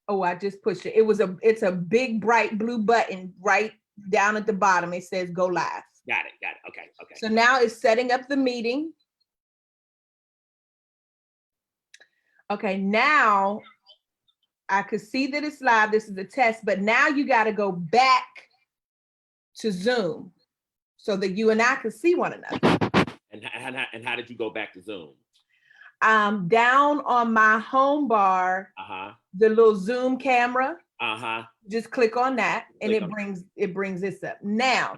Oh, I just pushed it. It's a big bright blue button right down at the bottom. It says go live. Got it. Okay. So now it's setting up the meeting. Okay, now I could see that it's live. This is a test, but now you got to go back to Zoom so that you and I can see one another. And how did you go back to Zoom? Down on my home bar, the little Zoom camera. Just click on that, and it brings this up. Now,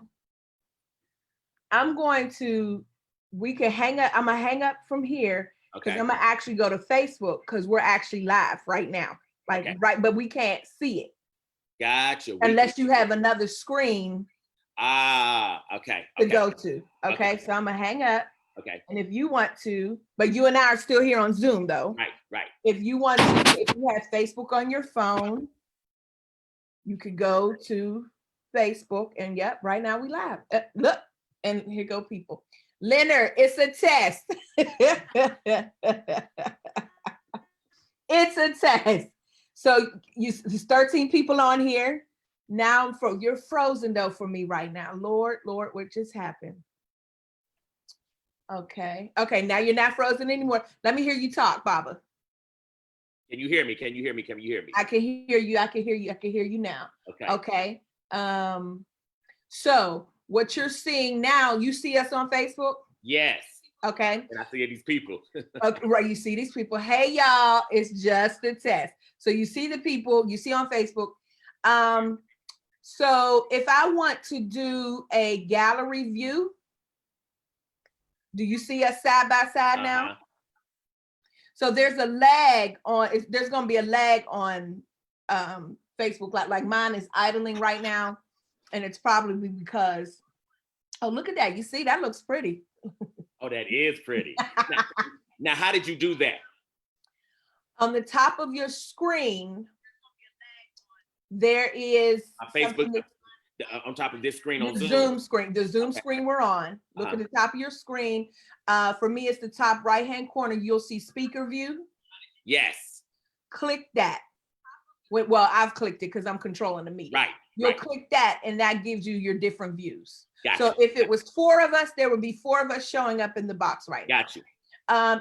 we can hang up. I'm gonna hang up from here because I'm gonna actually go to Facebook because we're actually live right now. Right, but we can't see it. Gotcha. Unless you have another screen. Okay. To go to. Okay, so I'm gonna hang up. Okay. And if you want to, but you and I are still here on Zoom though. Right. If you want to, if you have Facebook on your phone, you could go to Facebook and yep, right now we live. Look, and here go people. Leonard, it's a test. It's a test. So there's 13 people on here. Now you're frozen though for me right now. Lord, what just happened? Okay, now you're not frozen anymore. Let me hear you talk, Baba. Can you hear me? I can hear you. I can hear you now. Okay. So what you're seeing now, you see us on Facebook? Yes. Okay. And I see these people. Okay, right. You see these people. Hey, y'all, it's just a test. So you see the people you see on Facebook. So if I want to do a gallery view, do you see us side by side now? So there's a lag on, there's going to be a lag on Facebook. Like mine is idling right now. And it's probably because, oh, look at that. You see, that looks pretty. Oh, that is pretty. Now, how did you do that? On the top of your screen, there is Facebook. On top of this screen on Zoom screen. The Zoom screen we're on. Look at the top of your screen. For me, it's the top right-hand corner. You'll see speaker view. Yes. Click that. Well, I've clicked it because I'm controlling the meeting. Right. You'll click that, and that gives you your different views. Gotcha. So if it was 4 of us, there would be 4 of us showing up in the box right now. Got you.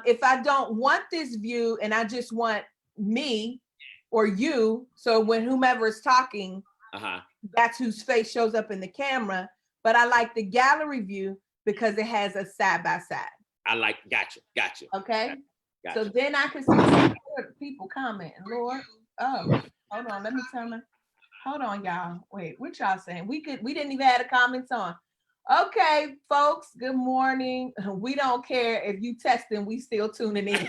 If I don't want this view and I just want me or you, so when whomever is talking, that's whose face shows up in the camera. But I like the gallery view because it has a side by side. Gotcha. Okay. Gotcha. So then I can see people commenting. Lord, oh, hold on. Let me turn my. Hold on, y'all. Wait, what y'all saying? We didn't even have the comments on. Okay, folks. Good morning. We don't care if you testing. We still tuning in.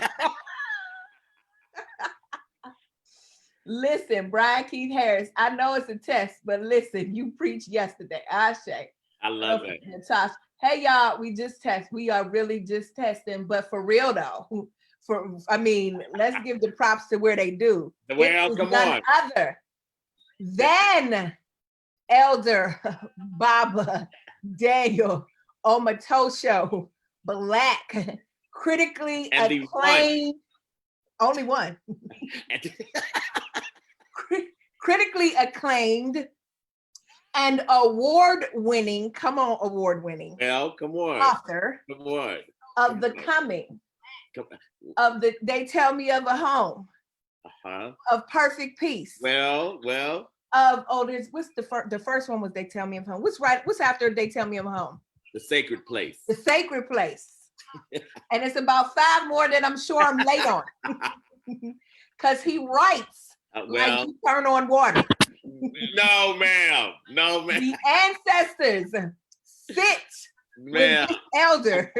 Listen, Brian Keith Harris, I know it's a test, but listen, you preached yesterday. Ashe. I love it. Natasha. Hey, y'all, we just test. We are really just testing, but for real though, let's give the props to where they do. Where else? Come on. Other than Elder Baba Daniel Omatosho Black, critically acclaimed. Only one. Critically acclaimed and award-winning, well, come on, author of The Coming, of the They Tell Me of a Home, of Perfect Peace. Well. What's the first one was They Tell Me of Home. What's after They Tell Me of Home? The Sacred Place. The Sacred Place. And it's about 5 more that I'm sure I'm late on. Because he writes like you turn on water. No, ma'am. The ancestors sit with this elder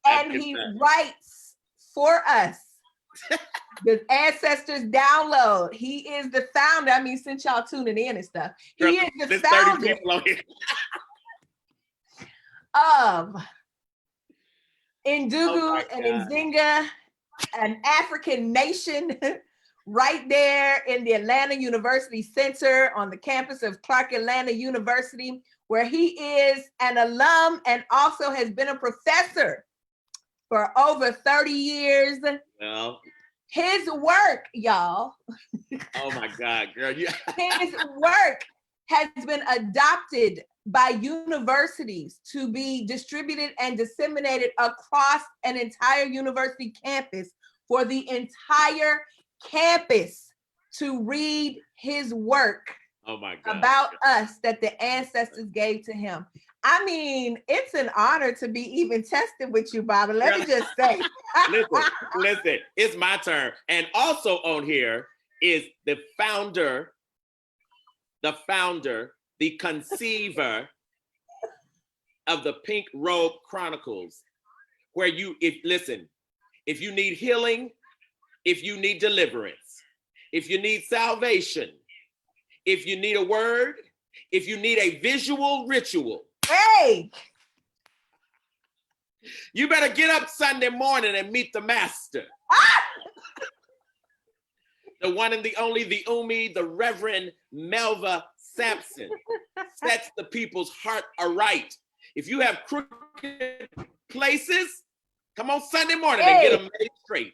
and he writes for us. The ancestors download. He is the founder. I mean, since y'all tuning in and stuff, he is the founder of Ndugu and Nzinga, an African nation right there in the Atlanta University Center on the campus of Clark Atlanta University, where he is an alum and also has been a professor for over 30 years. Well, His work, y'all. Oh my God, girl. His work has been adopted by universities to be distributed and disseminated across an entire university campus for the entire campus to read his work. Oh my God. About us that the ancestors gave to him. I mean, it's an honor to be even tested with you, Baba. Let me just say. listen, it's my turn. And also on here is the founder, the conceiver of the Pink Robe Chronicles, where if you need healing, if you need deliverance, if you need salvation, if you need a word, if you need a visual ritual, hey, you better get up Sunday morning and meet the master. The one and the only, the Umi, the Reverend Melva Sampson sets the people's heart aright. If you have crooked places, come on Sunday morning and get them made straight.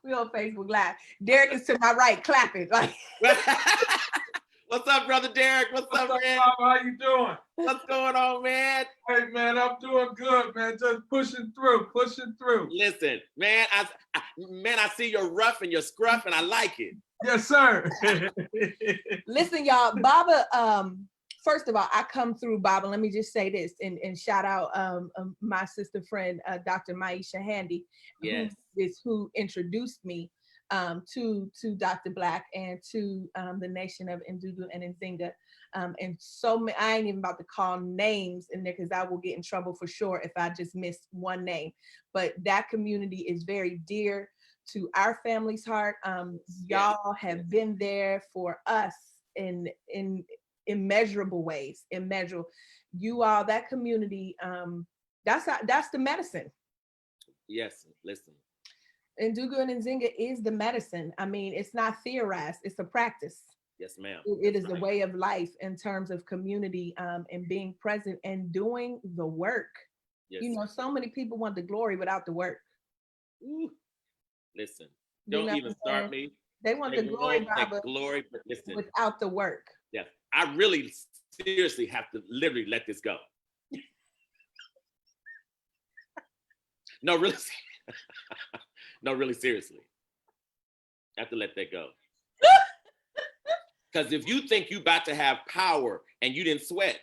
We on Facebook Live. Derek is to my right, clapping. Like, what's up, brother Derek? What's up, man? How you doing? What's going on, man? Hey, man, I'm doing good, man. Just pushing through. Listen, man, I see your rough and your scruff, and I like it. Yes, sir. listen, y'all, Baba, first of all, I come through Baba. Let me just say this and shout out my sister friend, Dr. Maisha Handy, yes, who introduced me to Dr. Black and to the nation of Ndugu and Nzinga. And so many, I ain't even about to call names in there because I will get in trouble for sure if I just miss one name. But that community is very dear to our family's heart. Y'all have been there for us in immeasurable ways, immeasurable. You all, that community, that's the medicine. Yes, listen. Ndugu and Nzinga is the medicine. I mean, it's not theorized, it's a practice. Yes, ma'am. It is a way of life in terms of community and being present and doing the work. Yes, you know, so many people want the glory without the work. Ooh. Listen, don't even start me. They want the glory, Baba, glory, but listen, without the work. Yes, I really seriously have to literally let this go. No, really. No, really seriously. I have to let that go. Because if you think you about to have power and you didn't sweat,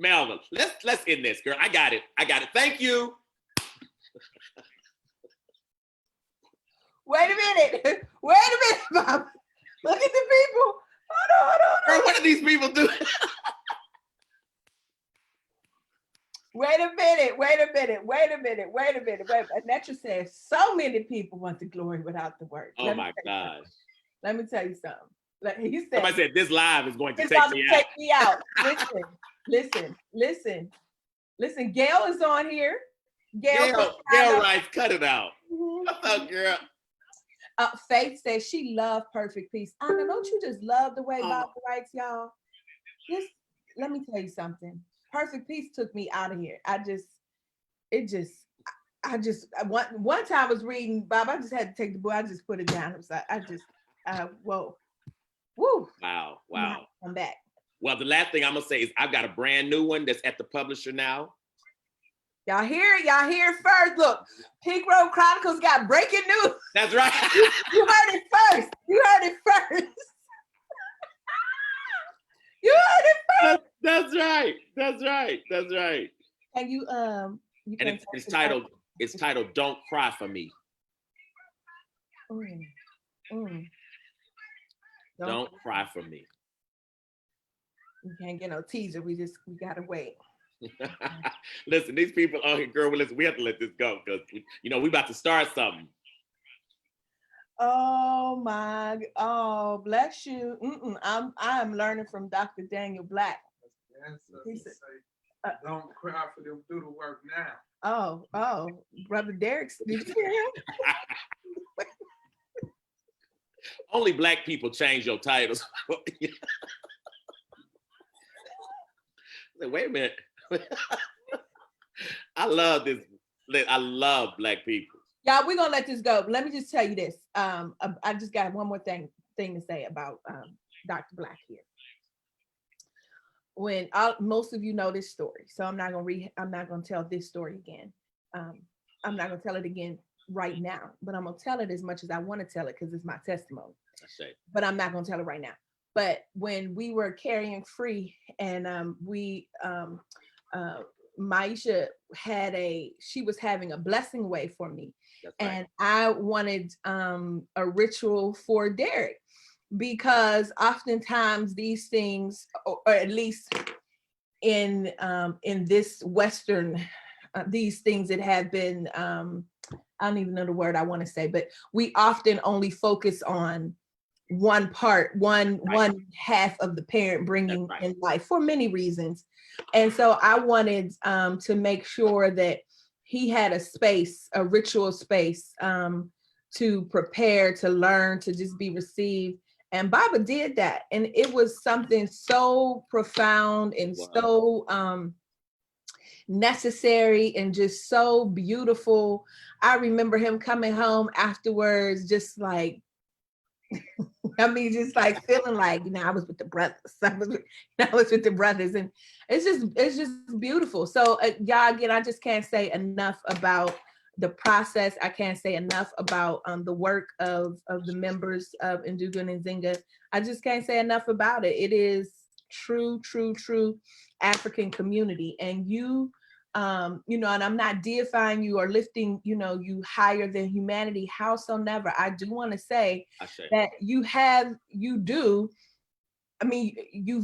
Melva, let's end this, girl. I got it. Thank you. Wait a minute, Bob. Look at the people. Hold on. Girl, what do these people do? Wait a minute. Netra says so many people want the glory without the work. Oh my gosh. Let me tell you something. He said, somebody said this live is going to take me out. Listen. Gail is on here. Gail Rice, cut it out. What's up, girl? Faith says she loved Perfect Peace. I know, don't you just love the way Baba writes, y'all? Let me tell you something. Perfect Peace took me out of here. One time I was reading Bob, I just had to take the book, I just put it down. Whoa. Woo. Wow. I'm back. Well, the last thing I'm gonna say is I've got a brand new one that's at the publisher now. Y'all hear it first. Look, Pink Robe Chronicles got breaking news. That's right. You heard it first. You heard it first. That's right. And you and it's titled Don't Cry for Me. Don't cry for me. We can't get no teaser. We gotta wait. Listen, these people on here, girl, listen, we have to let this go because we about to start something. Oh, bless you. I'm learning from Dr. Daniel Black. He said, don't cry for them, do the work now. Oh, Brother Derek, did you hear him? Only Black people change your titles. Wait a minute. I love this. I love Black people. Y'all, we're gonna let this go. Let me just tell you this. I just got one more thing to say about Dr. Black here. When most of you know this story, so I'm not gonna tell this story again. I'm not gonna tell it again right now, but I'm gonna tell it as much as I want to tell it because it's my testimony. But I'm not gonna tell it right now. But when we were carrying free, and Maisha she was having a blessing way for me. And I wanted a ritual for Derek, because oftentimes these things, or at least in this Western, these things that have been, I don't even know the word I want to say, but we often only focus on one part, one half of the parent bringing in life for many reasons. And so I wanted to make sure that he had a space, a ritual space, to prepare, to learn, to just be received. And Baba did that. And it was something so profound and so necessary and just so beautiful. I remember him coming home afterwards, just like, I mean, just like feeling like, I was with the brothers. I was with the brothers, and it's just beautiful. So y'all, again, I just can't say enough about the process. I can't say enough about the work of the members of Ndugu and Nzinga. I just can't say enough about it. It is true African community, and you and I'm not deifying you or lifting, you higher than humanity, howsoever. I do want to say that you've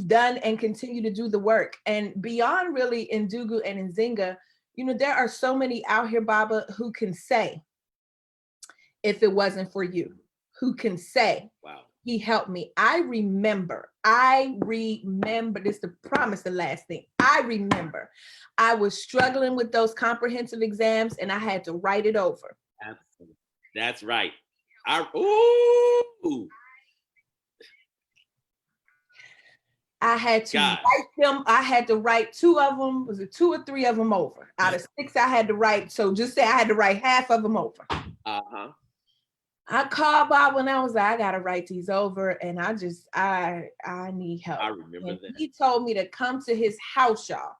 done and continue to do the work. And beyond really Ndugu and Nzinga, there are so many out here, Baba, who can say, if it wasn't for you, who can say, wow, he helped me. I remember, this to promise the last thing. I remember I was struggling with those comprehensive exams and I had to write it over. Absolutely. That's right. I had to write them. I had to write 2 of them. Was it 2 or 3 of them over? Out of 6, I had to write. So just say I had to write half of them over. I called Bob when I was like, I gotta write these over, and I need help. I remember that. He told me to come to his house, y'all.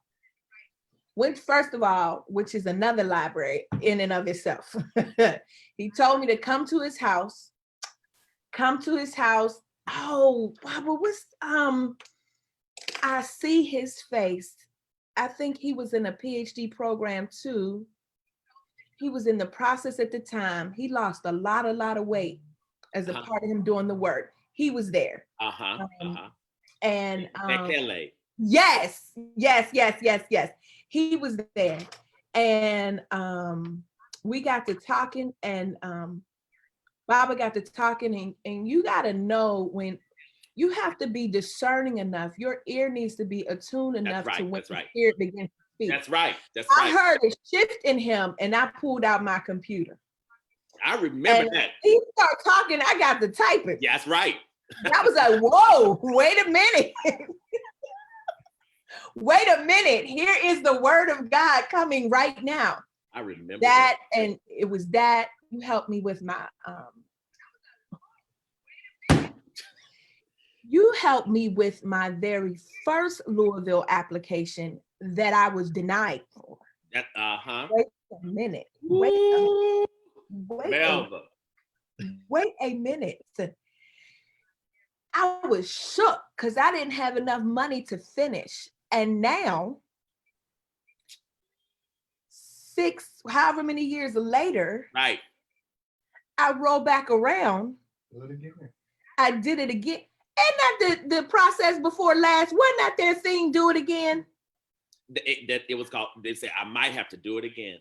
Went first of all, which is another library in and of itself. He told me to come to his house. Oh, Baba, I see his face. I think he was in a PhD program too. He was in the process at the time. He lost a lot of weight as a part of him doing the work. He was there. And yes. He was there. And we got to talking, and Baba got to talking, and you got to know when you have to be discerning enough. Your ear needs to be attuned enough to when the spirit begins to speak. That's right. I heard a shift in him, and I pulled out my computer. I remember that. He started talking. I got to typing. Yeah, that's right. I was like, whoa, wait a minute. Wait a minute. Here is the word of God coming right now. I remember that. And it was that you helped me with my, you helped me with my very first Louisville application that I was denied for. Wait a minute. Melva. Wait a minute. I was shook because I didn't have enough money to finish. And now, 6, however many years later, right, I roll back around. I did it again. And the process before last, wasn't that their thing, do it again? It was called, they said, I might have to do it again.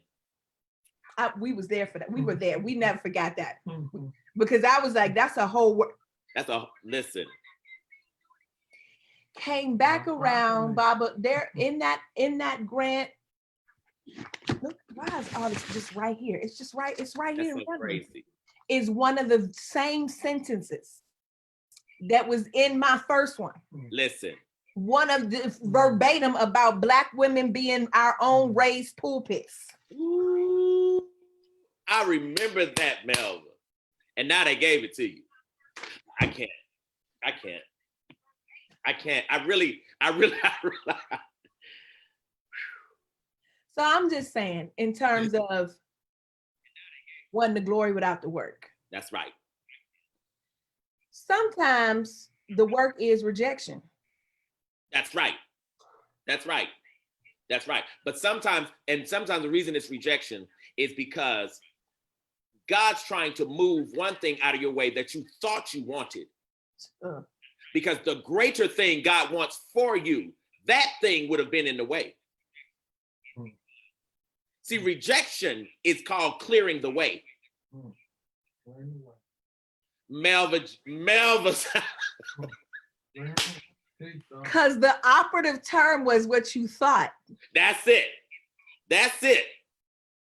We was there for that. We were there. We never forgot that. Because I was like, that's a whole work. Listen. Came back around, Baba, there in that grant. Look, why is all this just right here? It's just right, it's right here. So crazy. Is one of the same sentences that was in my first one. Listen. one of the verbatim about Black women being our own raised pulpits. Ooh, I remember that, Melva. And now they gave it to you. I can't. I really. So I'm just saying, in terms of wanting the glory without the work. That's right. Sometimes the work is rejection. That's right. But sometimes the reason it's rejection is because God's trying to move one thing out of your way that you thought you wanted. Because the greater thing God wants for you, that thing would have been in the way. See, rejection is called clearing the way. Melva. Because the operative term was what you thought. That's it.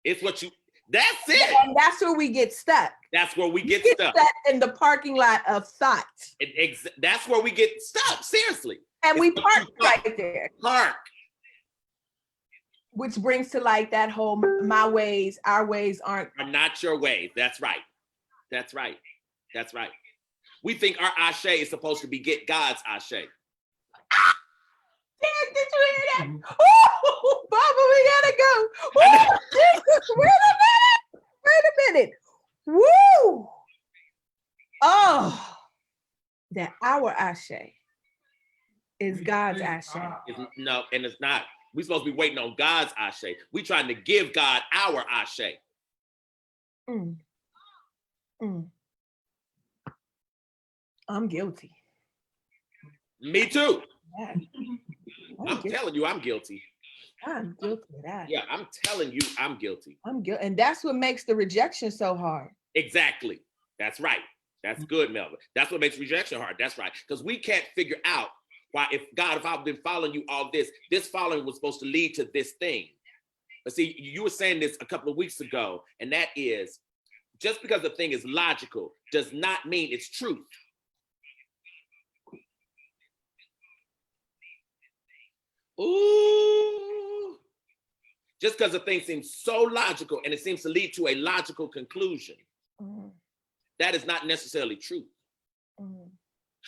It's what you, that's it. And that's where we get stuck. That's where we get stuck. In the parking lot of thought. That's where we get stuck, seriously. And we park right there. Park. Which brings to light that whole my ways, our ways are not your ways. That's right. We think our ashe is supposed to be get God's ashe. Dad, did you hear that? Ooh, Baba, we gotta go. Ooh, Jesus, wait a minute. Woo! Oh, that our ashe is God's ashe. No, and it's not. We're supposed to be waiting on God's ashe. We're trying to give God our ashe. I'm guilty. Me too. Yeah. I'm telling you, I'm guilty. I'm guilty of that. Yeah, I'm telling you, I'm guilty. I'm guilty. And that's what makes the rejection so hard. Exactly. That's right. That's good, Melva. That's what makes rejection hard. That's right. Because we can't figure out why, if I've been following you all this following was supposed to lead to this thing. But see, you were saying this a couple of weeks ago, and that is, just because the thing is logical does not mean it's truth. Ooh. Just because the thing seems so logical and it seems to lead to a logical conclusion, that is not necessarily true.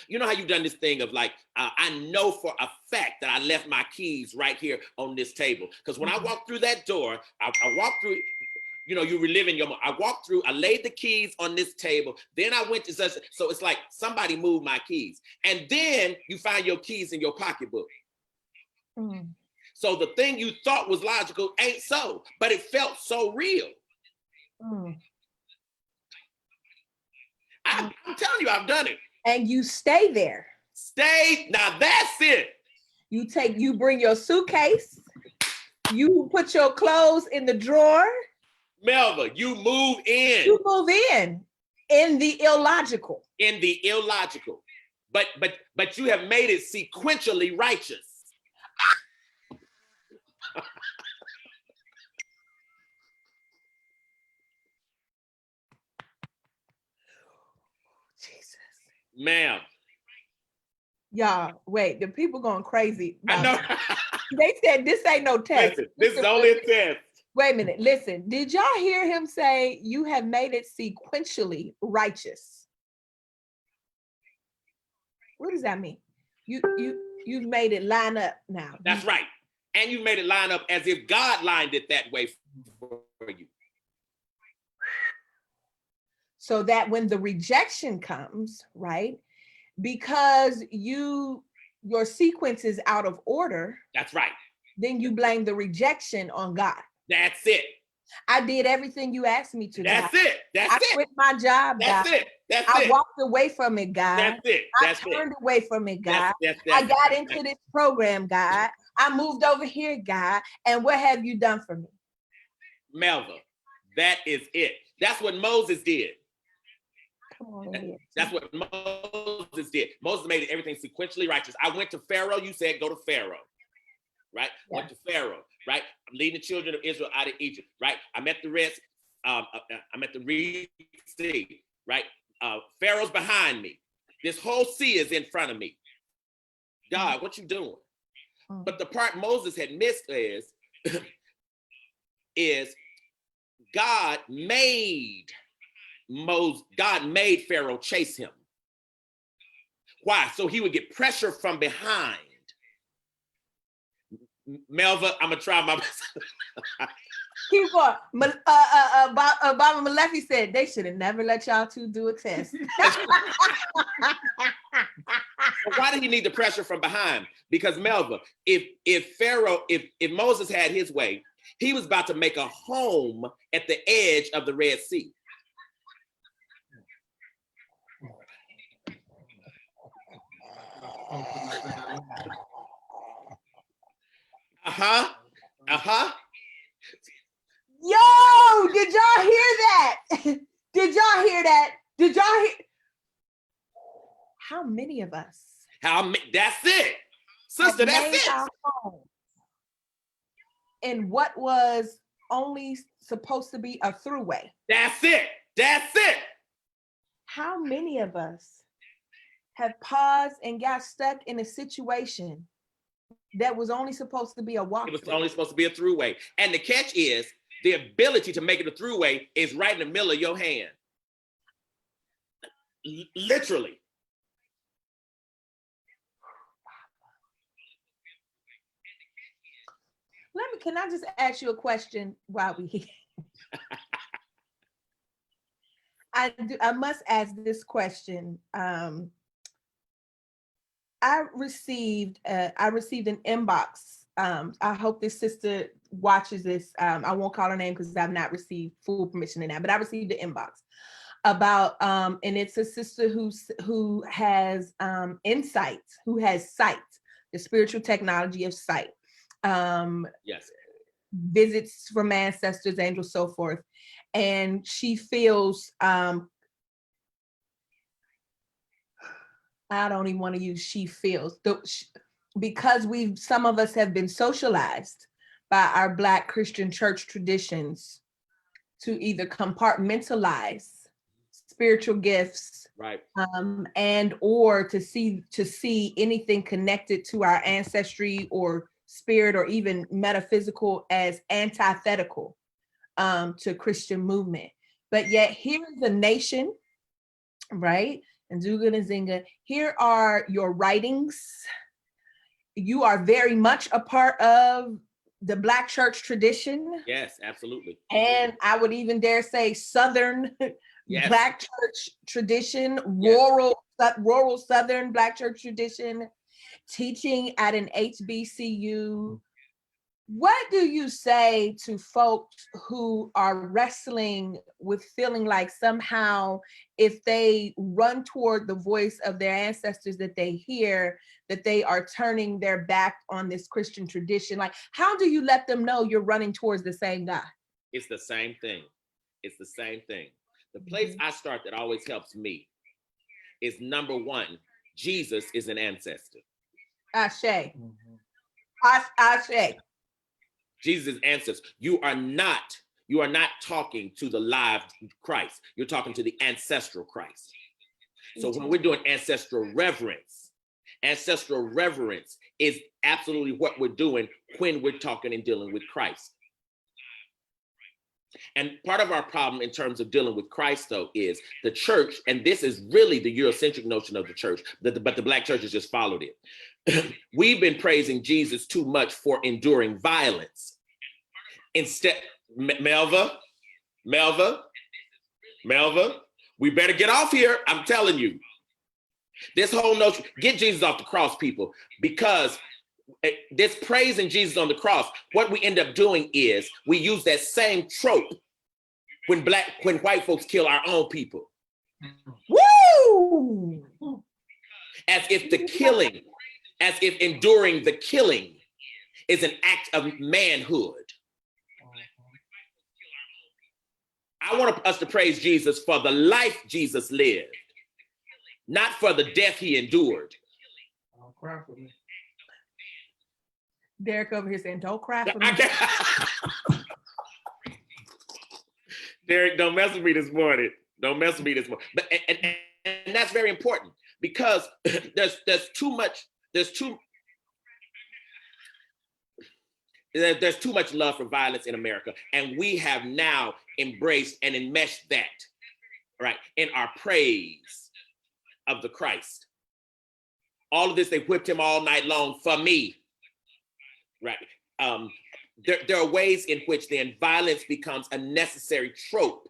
You know how you've done this thing of like, I know for a fact that I left my keys right here on this table. Because when I walked through that door, I walked through, you know, you reliving your, I walked through, I laid the keys on this table. Then I went to such, so it's like somebody moved my keys. And then you find your keys in your pocketbook. So the thing you thought was logical ain't so, but it felt so real. I'm telling you, I've done it. And you stay there. Now that's it. You bring your suitcase, you put your clothes in the drawer. Melva, you move in. You move in the illogical. But you have made it sequentially righteous. Jesus. Ma'am. Y'all, wait, the people going crazy. I know. They said this ain't no test. Listen, this is only a test. Wait a minute, listen. Did y'all hear him say you have made it sequentially righteous? What does that mean? You've made it line up now. That's right. And you made it line up as if God lined it that way for you. So that when the rejection comes, right? Because your sequence is out of order. That's right. Then you blame the rejection on God. That's it. I did everything you asked me to. That's God. it. That's it. I quit my job. That's God. it. That's I it. walked away from it, God. That's it. I turned away from it, God. I got into this program, God. I moved over here, God. And what have you done for me? Melva, that is it. That's what Moses did. That's what Moses did. Moses made everything sequentially righteous. I went to Pharaoh. You said go to Pharaoh, right? Yeah. Went to Pharaoh, right? I'm leading the children of Israel out of Egypt, right? I'm at the rest. I'm at the Red Sea, right? Pharaoh's behind me. This whole sea is in front of me. God, what you doing? Mm. But the part Moses had missed is God made Pharaoh chase him. Why? So he would get pressure from behind. Melva, I'm gonna try my best. Keep going. Baba Malefi said they should have never let y'all two do a test. Why did he need the pressure from behind? Because Melva, if Moses had his way, he was about to make a home at the edge of the Red Sea. Yo, did y'all hear that? Did y'all hear that? Did y'all hear? How many of us? That's it. Sister, that's it. And what was only supposed to be a throughway. That's it. That's it. How many of us have paused and got stuck in a situation that was only supposed to be a walk? It was only supposed to be a throughway. And the catch is the ability to make it a throughway is right in the middle of your hand. Literally. Can I just ask you a question while we here? I must ask this question. I received an inbox. I hope this sister watches this. I won't call her name because I've not received full permission in that, but I received an inbox about, and it's a sister who has insight, who has sight, the spiritual technology of sight. Yes. Visits from ancestors, angels, so forth. And she feels, I don't even want to use she feels, because some of us have been socialized by our Black Christian church traditions to either compartmentalize spiritual gifts, right, and or to see anything connected to our ancestry or spirit or even metaphysical as antithetical to Christian movement. But yet here is a nation, right? And Zuga and Zinga, here are your writings. You are very much a part of the Black church tradition. Yes, absolutely. And I would even dare say Southern yes. Black church tradition, rural Southern Black church tradition, teaching at an HBCU. What do you say to folks who are wrestling with feeling like somehow if they run toward the voice of their ancestors that they hear, that they are turning their back on this Christian tradition? Like, how do you let them know you're running towards the same God? It's the same thing. It's the same thing. The place I start that always helps me is number one, Jesus is an ancestor. Ashe. Ashe. Jesus' ancestors. You are not talking to the live Christ. You're talking to the ancestral Christ. So when we're doing ancestral reverence is absolutely what we're doing when we're talking and dealing with Christ. And part of our problem in terms of dealing with Christ, though, is the church, and this is really the Eurocentric notion of the church, but the Black church has just followed it. We've been praising Jesus too much for enduring violence. Instead, Melva, we better get off here. I'm telling you. This whole notion, get Jesus off the cross, people, because this praising Jesus on the cross, what we end up doing is we use that same trope when white folks kill our own people. Woo! As if enduring the killing is an act of manhood. I want us to praise Jesus for the life Jesus lived, not for the death he endured. Don't cry for me. Derek over here saying, don't cry for me. Derek, don't mess with me this morning. But and that's very important because there's too much there's there's too much love for violence in America, and we have now embraced and enmeshed that, right, in our praise of the Christ. All of this, they whipped him all night long for me, right? There are ways in which then violence becomes a necessary trope,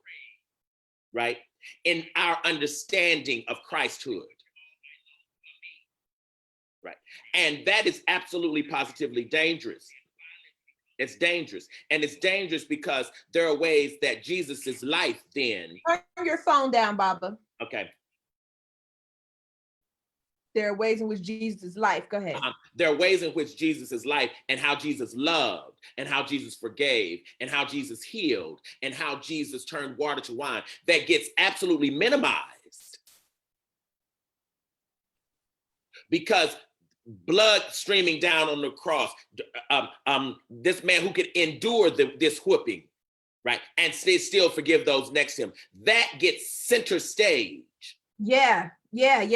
right, in our understanding of Christhood, right? And that is absolutely positively dangerous. It's dangerous. And it's dangerous because there are ways that Jesus's life then. Turn your phone down, Baba. Okay. There are ways in which Jesus' life, go ahead. There are ways in which Jesus' life and how Jesus loved and how Jesus forgave and how Jesus healed and how Jesus turned water to wine that gets absolutely minimized. Because blood streaming down on the cross, this man who could endure this whooping, right, and still forgive those next to him, that gets center stage. Yeah. And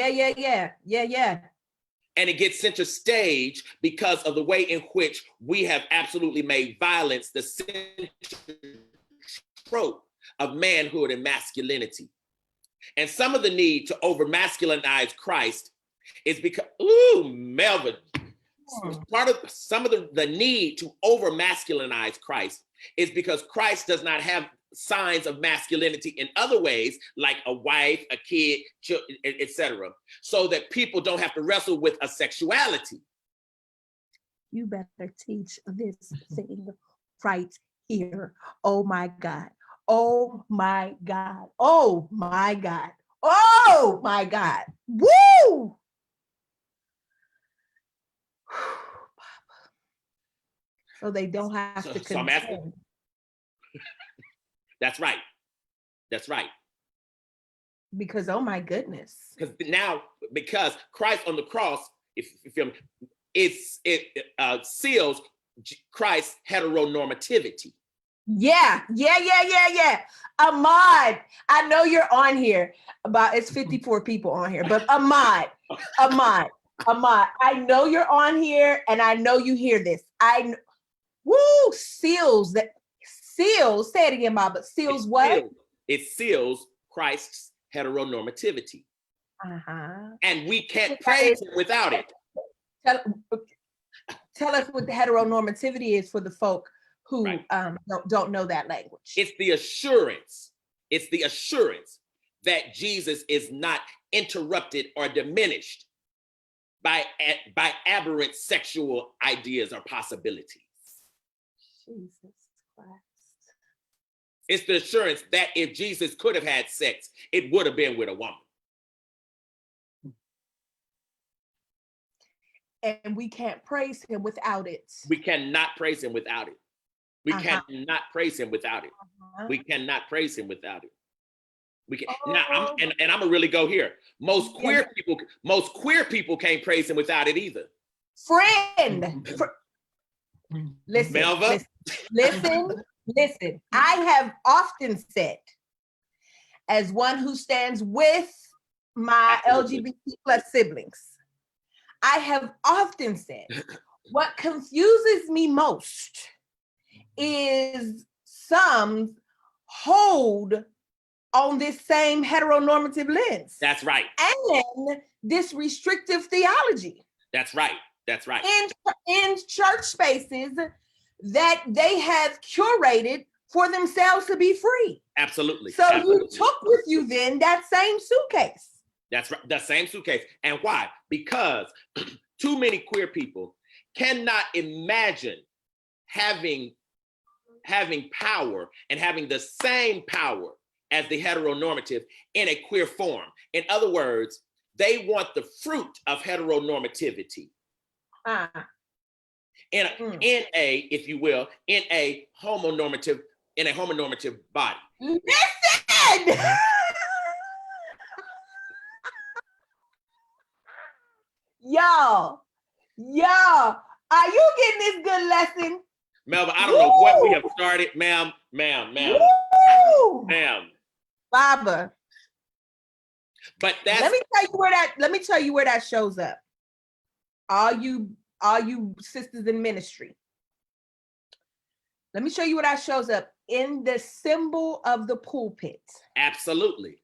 it gets center stage because of the way in which we have absolutely made violence the center trope of manhood and masculinity. And some of the need to over masculinize Christ is because, Melva, part of some of the need to over masculinize Christ is because Christ does not have signs of masculinity in other ways, like a wife, a kid, etc., so that people don't have to wrestle with a sexuality. You better teach this thing right here. Oh my God. Oh my God. Oh my God. Oh my God. Woo! So they don't have to So I'm asking. That's right. That's right. Because, oh my goodness. Because Christ on the cross, if you feel me, it seals Christ's heteronormativity. Yeah. Ahmad, I know you're on here. It's 54 people on here, but Ahmad, I know you're on here and I know you hear this. Seals, say it again, Bob, but seals what? It seals Christ's heteronormativity. And we can't praise him without it. Tell us what the heteronormativity is for the folk who don't know that language. It's the assurance that Jesus is not interrupted or diminished by aberrant sexual ideas or possibilities. Jesus Christ. It's the assurance that if Jesus could have had sex, it would have been with a woman. And we can't praise him without it. We cannot praise him without it. We cannot praise him without it. We cannot praise him without it. We can now. I'm gonna really go here. Most queer people can't praise him without it either. Listen, Melva. Listen. I have often said, as one who stands with my LGBT plus siblings, I have often said, what confuses me most is some hold on this same heteronormative lens. That's right. And this restrictive theology. That's right. In church spaces that they have curated for themselves to be free. Absolutely. So you took with you then that same suitcase. That's right, the same suitcase. And why? Because too many queer people cannot imagine having power and having the same power as the heteronormative in a queer form. In other words, they want the fruit of heteronormativity. In a, if you will, in a homonormative body. Listen! Y'all, are you getting this good lesson? Melva, I don't know what we have started, ma'am. Baba. But that's let me tell you where that shows up. all you sisters in ministry. Let me show you what shows up in the symbol of the pulpit. Absolutely.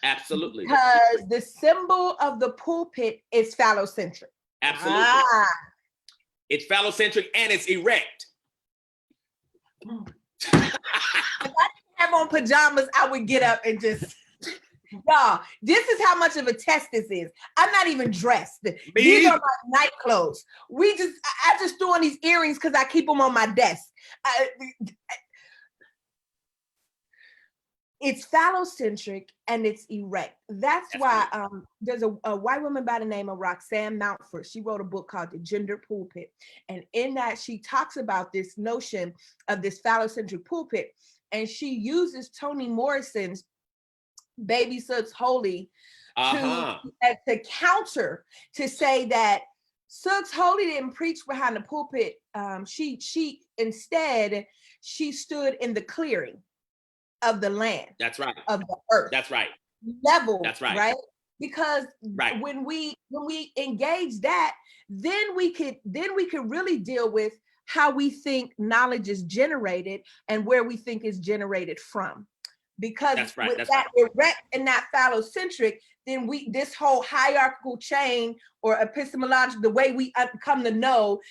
Absolutely. Because the symbol of the pulpit is phallocentric. Absolutely. It's phallocentric and it's erect. If I didn't have on pajamas, I would get up and just, y'all, this is how much of a test this is. I'm not even dressed. These are my night clothes. I just threw on these earrings because I keep them on my desk. It's phallocentric and it's erect. That's why there's a white woman by the name of Roxanne Mountford. She wrote a book called The Gender Pulpit. And in that, she talks about this notion of this phallocentric pulpit. And she uses Toni Morrison's Baby Suds Holy to counter, to say that Suggs Holy didn't preach behind the pulpit. She instead stood in the clearing of the land. That's right. Of the earth. That's right. Level. That's right. Right? Because when we engage that, then we could really deal with how we think knowledge is generated and where we think it's generated from. Because with that erect and that phallocentric, then this whole hierarchical chain or epistemological, the way we come to know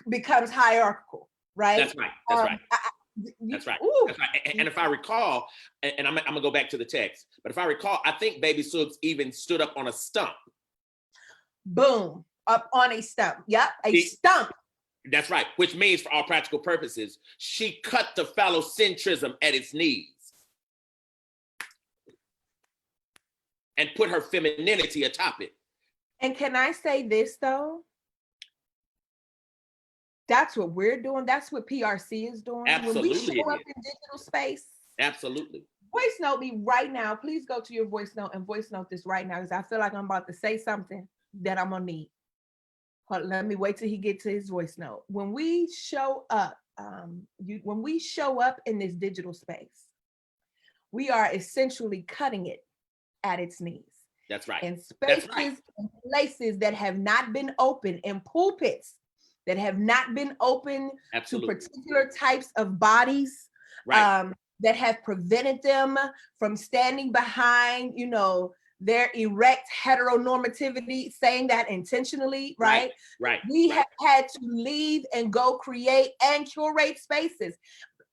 becomes hierarchical, right? That's right. That's right. That's right. That's right. And if I recall, and I'm gonna go back to the text, but if I recall, I think Baby Suggs even stood up on a stump. Boom, up on a stump. Yep, stump. That's right. Which means, for all practical purposes, she cut the phallocentrism at its knees and put her femininity atop it. And can I say this though? That's what we're doing. That's what PRC is doing. Absolutely. When we show up in digital space. Absolutely. Voice note me right now. Please go to your voice note and voice note this right now, because I feel like I'm about to say something that I'm gonna need. Let me wait till he gets to his voice note. When we show up, when we show up in this digital space, we are essentially cutting it at its knees. That's right. In spaces and places that have not been open, in pulpits that have not been open to particular types of bodies, that have prevented them from standing behind, their erect heteronormativity, saying that intentionally, right? Right. We have had to leave and go create and curate spaces.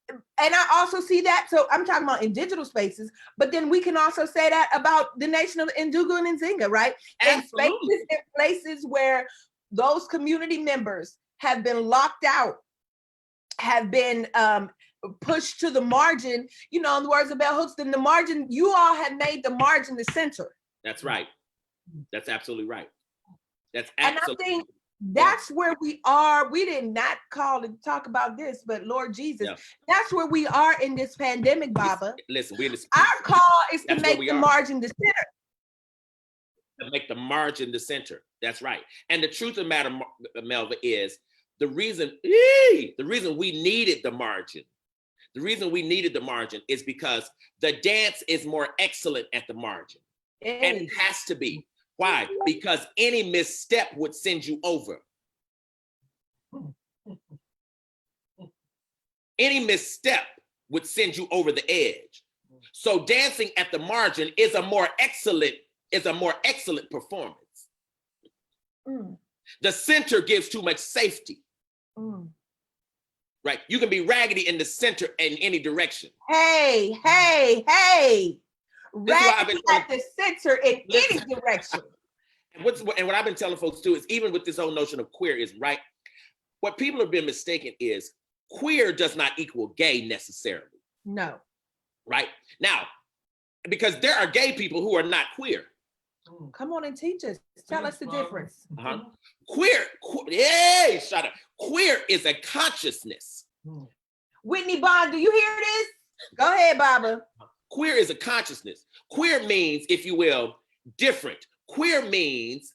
And I also see that, so I'm talking about in digital spaces, but then we can also say that about the nation of Ndugu and Nzinga, right? Absolutely. In places where those community members have been locked out, have been pushed to the margin, in the words of Bell Hooks, then the margin, you all have made the margin the center. That's right. That's absolutely right. And I think that's where we are. We did not call to talk about this, but Lord Jesus, that's where we are in this pandemic, Baba. Listen, our call is to make the margin the center. To make the margin the center. That's right. And the truth of the matter, Melva, is the reason we needed the margin. The reason we needed the margin is because the dance is more excellent at the margin. And it has to be. Why? Because any misstep would send you over. Any misstep would send you over the edge. So dancing at the margin is a more excellent performance. The center gives too much safety. Right? You can be raggedy in the center in any direction. Hey. Raggedy at the center in any direction. And what I've been telling folks too is, even with this whole notion of queerism, right? What people have been mistaken is queer does not equal gay necessarily. No. Right? Now, because there are gay people who are not queer. Come on and teach us. Tell us the difference. Shut up. Queer is a consciousness. Whitney Bond, do you hear this? Go ahead, Baba. Queer is a consciousness. Queer means, if you will, different. Queer means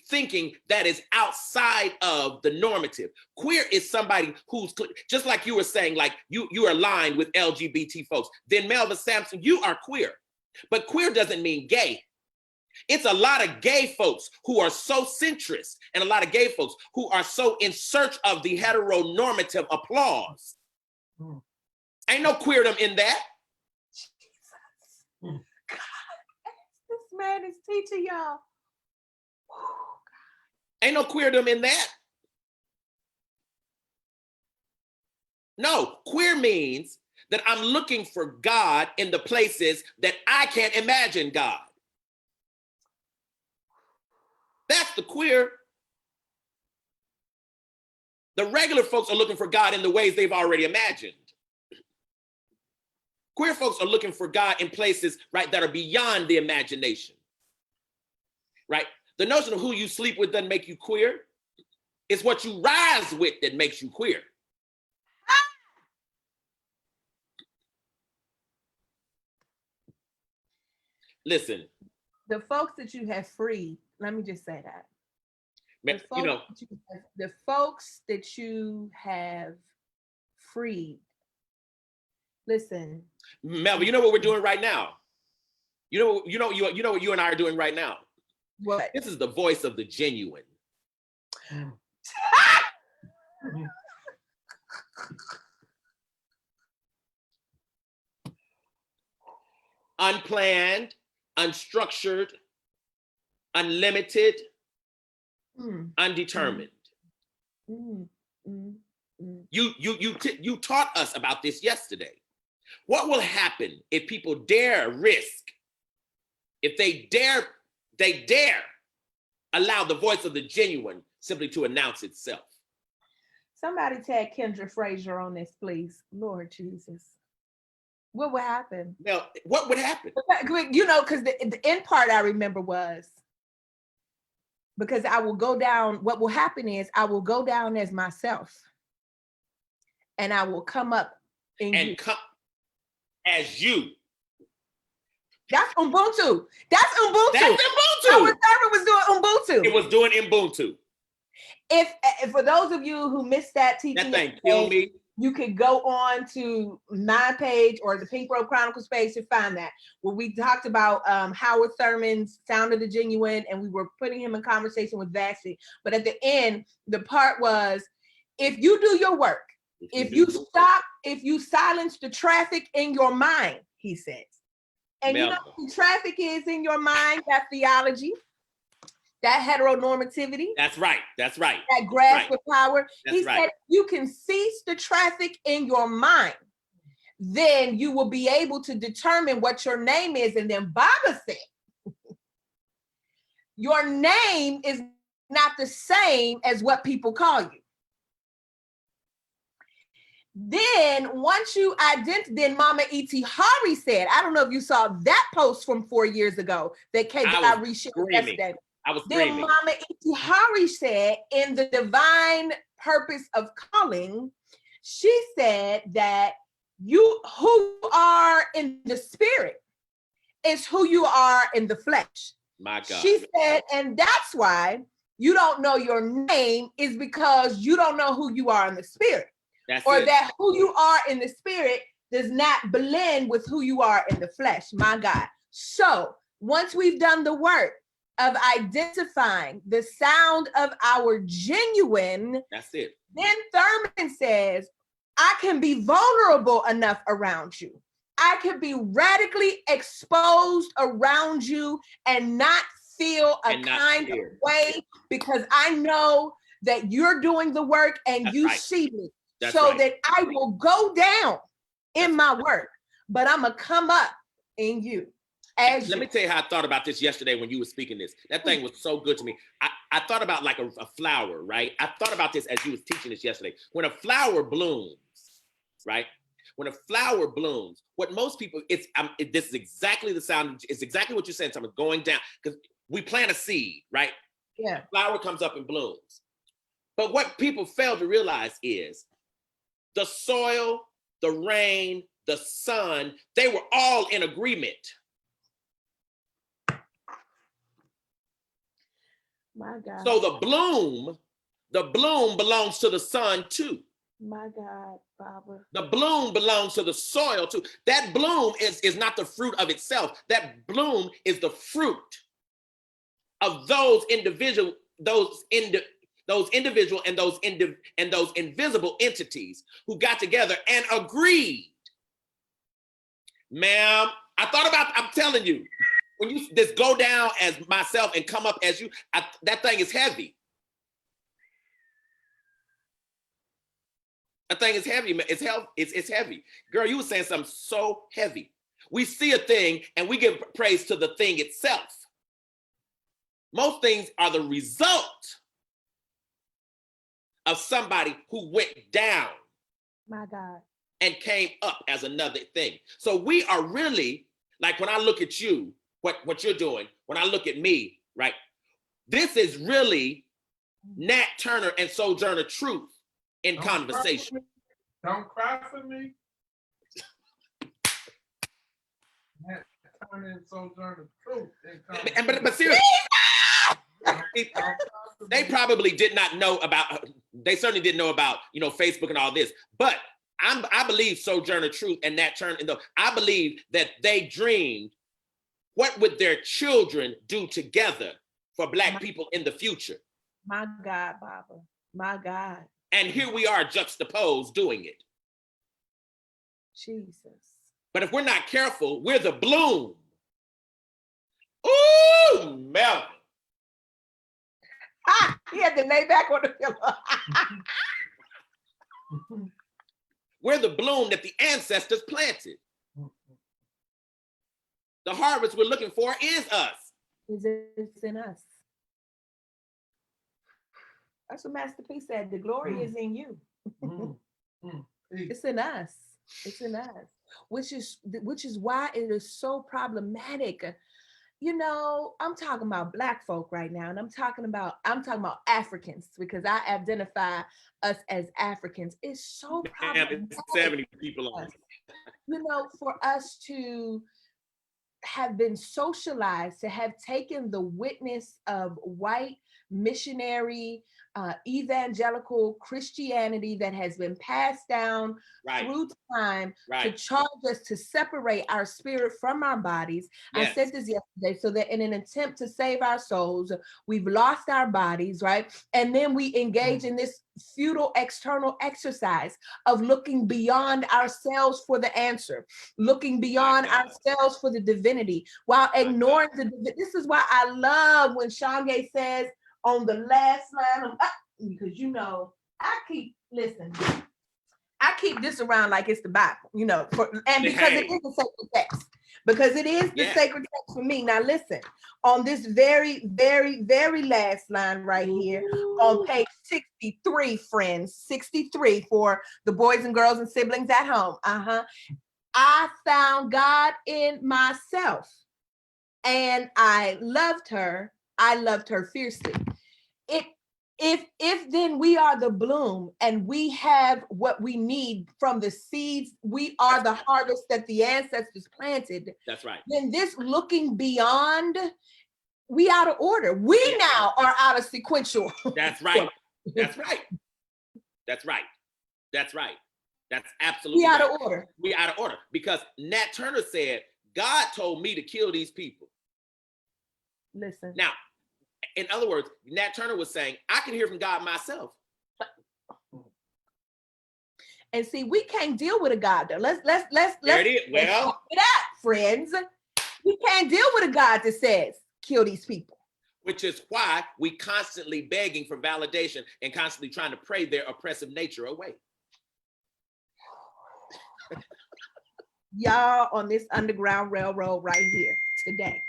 thinking that is outside of the normative. Queer is somebody who's, just like you were saying, like you are aligned with LGBT folks. Then Melva, Sampson, you are queer. But queer doesn't mean gay. It's a lot of gay folks who are so centrist and a lot of gay folks who are so in search of the heteronormative applause. Ain't no queerdom in that. God, this man is teaching y'all. Ain't no queerdom in that. No, queer means that I'm looking for God in the places that I can't imagine God. That's the queer. The regular folks are looking for God in the ways they've already imagined. Queer folks are looking for God in places, right, that are beyond the imagination, right? The notion of who you sleep with doesn't make you queer. It's what you rise with that makes you queer. Listen. The folks that you have freed, let me just say that. The folks that you have freed. Listen. Melva, you know what we're doing right now? You know what you and I are doing right now? What? This is the voice of the genuine. Unplanned, unstructured, unlimited, undetermined. You taught us about this yesterday. What will happen if people dare risk, if they dare allow the voice of the genuine simply to announce itself? Somebody tag Kendra Frazier on this, please. Lord Jesus. What would happen? Now, what would happen? You know, because the end part I remember was, because I will go down, what will happen is I will go down as myself and I will come up and come as you. That's Ubuntu. That's Ubuntu. That's Ubuntu. Our server was doing Ubuntu. It was doing Ubuntu. If for those of you who missed that teaching, that thing killed me. You could go on to my page or the Pink Robe Chronicles page to find that, where we talked about Howard Thurman's Sound of the Genuine, and we were putting him in conversation with Vashti. But at the end, the part was, if you do your work, if you silence the traffic in your mind, he says. And Melva, you know what traffic is in your mind? That theology, that heteronormativity. That's right. That's right. That grasp of power. He said, you can cease the traffic in your mind. Then you will be able to determine what your name is. And then Baba said, your name is not the same as what people call you. Then once you then Mama E.T. Hari said, I don't know if you saw that post from 4 years ago that I reshared yesterday. I was screaming. Then Mama E.T. Hari said, in the divine purpose of calling, she said that you who are in the spirit is who you are in the flesh. My God. She said, and that's why you don't know your name, is because you don't know who you are in the spirit. That who you are in the spirit does not blend with who you are in the flesh, my God. So once we've done the work of identifying the sound of our genuine, that's it. Then Thurman says, I can be vulnerable enough around you. I can be radically exposed around you and not feel a kind of way, because I know that you're doing the work and you see me. That I will go down in my work, but I'm gonna come up in you. Let me tell you how I thought about this yesterday when you were speaking this. That thing was so good to me. I thought about like a flower, right? I thought about this as you was teaching this yesterday. When a flower blooms, right? When a flower blooms, what most people, this is exactly the sound, it's exactly what you're saying, Thomas, going down, because we plant a seed, right? Yeah. A flower comes up and blooms. But what people fail to realize is the soil, the rain, the sun, they were all in agreement. My God. So the bloom belongs to the sun too. My God, Baba. The bloom belongs to the soil too. That bloom is not the fruit of itself. That bloom is the fruit of those individual, those individual and those invisible entities who got together and agreed. Ma'am, I thought about, I'm telling you, when you just go down as myself and come up as you, that thing is heavy. That thing is heavy, man. It's heavy. Girl, you were saying something so heavy. We see a thing and we give praise to the thing itself. Most things are the result of somebody who went down. My God. And came up as another thing. So we are really, like when I look at you, what you're doing, when I look at me, right? This is really Nat Turner and Sojourner Truth in conversation. Don't cry for me. Nat Turner and Sojourner Truth in conversation. But seriously, they probably did not know about, they certainly didn't know about, Facebook and all this, but I believe Sojourner Truth and Nat Turner, I believe that they dreamed, what would their children do together for Black people in the future? My God, Baba. My God. And here we are juxtaposed doing it. Jesus. But if we're not careful, we're the bloom. Ooh, Melva. He had to lay back on the pillow. We're the bloom that the ancestors planted. The harvest we're looking for is us. It's in us. That's what Master P said. The glory is in you. It's in us. It's in us. Which is why it is so problematic. I'm talking about Black folk right now, and I'm talking about Africans, because I identify us as Africans. It's so problematic. It's 70 people on. For us to have been socialized, to have taken the witness of white missionary evangelical Christianity that has been passed down through time to charge us to separate our spirit from our bodies. Yes. I said this yesterday, so that in an attempt to save our souls, we've lost our bodies, right? And then we engage in this futile external exercise of looking beyond ourselves for the answer, looking beyond ourselves for the divinity, while ignoring this is why I love when Shange says, on the last line of, because I keep this around like it's the Bible, because it is the sacred text. Because it is the sacred text for me. Now listen, on this very, very, very last line right here, on page 63, friends, 63 for the boys and girls and siblings at home. I found God in myself, and I loved her. I loved her fiercely. If then we are the bloom and we have what we need from the seeds, we are the harvest that the ancestors planted. That's right. Then this looking beyond, we out of order. We now are out of sequential. That's right. That's right. That's right. That's right. That's absolutely we out of order. We out of order, because Nat Turner said, God told me to kill these people. Listen. Now, in other words, Nat Turner was saying, I can hear from God myself. And see, we can't deal with a God though. Let's there it is. Well, talk it out, friends. We can't deal with a God that says, kill these people. Which is why we constantly begging for validation and constantly trying to pray their oppressive nature away. Y'all on this Underground Railroad right here today.